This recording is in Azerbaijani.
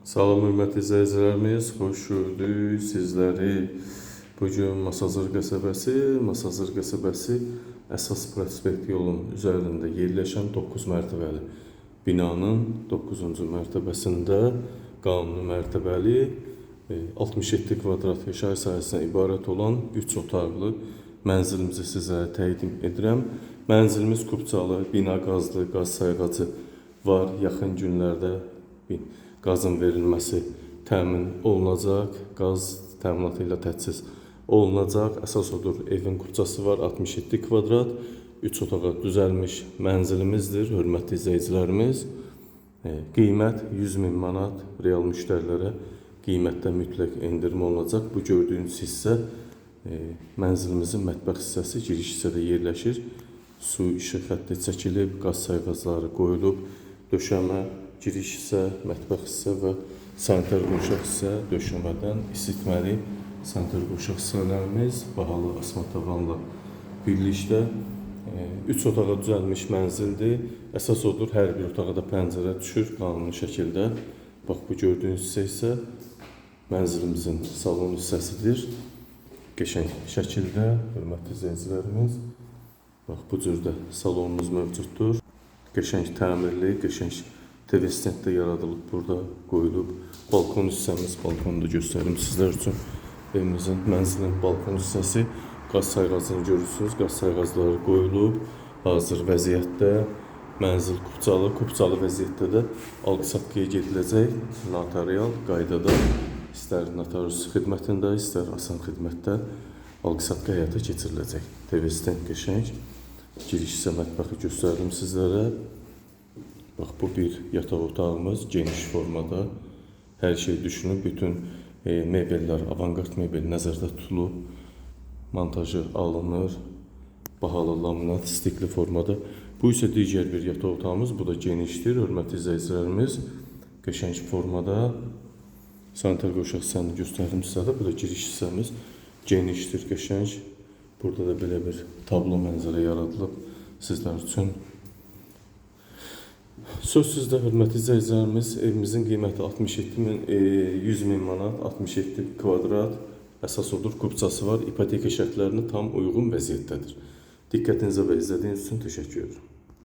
Salam hörmətli izləyicilərimiz, xoş gördük sizləri. Bugün Masazır qəsəbəsi əsas prospekt yolun üzərində yerləşən 9 mərtəbəli binanın 9-cu mərtəbəsində qanuni mərtəbəli 67 kvadrat yaşayış sahəsinə ibarət olan 3 otaqlı mənzilimizi sizə təqdim edirəm. Mənzilimiz kubçalı, bina qazlı, qaz sayğacı var. Yaxın günlərdə qazın verilməsi təmin olunacaq, qaz təminatı ilə təchiz olunacaq. Əsas odur, evin kubçası var, 67 kvadrat, 3 otağa düzəlmiş mənzilimizdir, hörmətli izləyicilərimiz. Qiymət 100.000 manat, real müştərilərə qiymətdə mütləq endirim olunacaq. Bu gördüyünüz hissə mənzilimizin mətbəx hissəsi, giriş hissədə yerləşir. Su, işıq xətti çəkilib, qaz sayğacları qoyulub, döşəmə, giriş hissə, mətbəx hissə və sanitar qurşaq hissə döşəmədən isitməli. Sanitar qurşaq hissələrimiz bahalı asma tavanla birlikdə 3 otağa düzəlmiş mənzildir. Əsas odur, hər bir otağa da pəncərə düşür qanuni şəkildə. Bax, bu gördüyünüz hissə isə mənzilimizin salon hissəsidir. Qəşəng şəkildə, hörmətli izləyicilərimiz, bax, bu cürdə salonumuz mövcuddur. Qəşəng təmirli, qəşəng TV stend də yaradılıb, burada qoyulub. Balkon hissəmiz, balkonu da göstərim sizlər üçün. Evimizin, mənzilin balkon hissəsi, qaz sayğacını görürsünüz. Qaz sayğacları qoyulub, hazır vəziyyətdə. Mənzil kubçalı, kubçalı vəziyyətdə də alqı-satqıya gediləcək notarial qaydada. İstər notarius xidmətində, istər asan xidmətdə alqı-satqı həyata keçiriləcək. TV stend qəşəng. Giriş hissə mətbəxi göstərdim sizlərə. Bax, bu bir yataq otağımız, geniş formada. Hər şey düşünülüb, bütün mebellər, avantqard mebel nəzərdə tutulub. Montajı alınır, bahalı laminat, stikli formada. Bu isə digər bir yataq otağımız, bu da genişdir, hörmətli izləyicilərimiz. Qəşəng formada. Sanitar qurşaq hissəni göstərdim sizə də, bu da giriş hissəmiz. Genişdir, qəşəng. Burada da belə bir tablo mənzərə yaradılıb sizlər üçün. Söz sizdə, hörmətli izləyicilərimiz, evimizin qiyməti 100.000 manat, 67 kvadrat, əsas odur, kubçası var, ipoteka şərtlərinə tam uyğun vəziyyətdədir. Diqqətinizə və izlədiyiniz üçün təşəkkür edirəm.